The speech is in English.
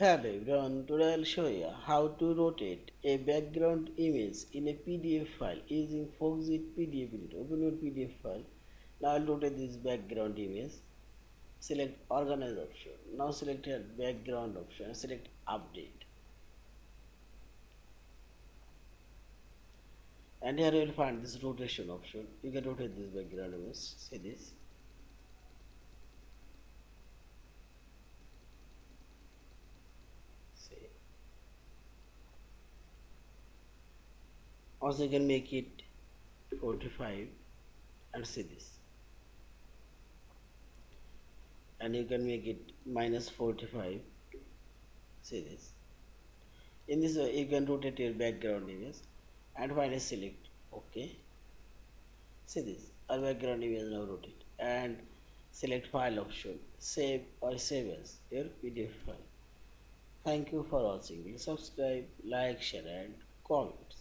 Hello everyone, today I'll show you how to rotate a background image in a PDF file using Foxit PDF Editor. Open your PDF file. Now I'll rotate this background image. Select Organize option. Now select here Background option. Select Update. And here you will find this rotation option. You can rotate this background image. See this. See. Also you can make it 45 and see this. And you can make it minus 45. See this. In this way you can rotate your background image and finally select OK. See this, our background image now rotate and select file option, save or save as your PDF file. Thank you for watching. Subscribe, like, share and comment.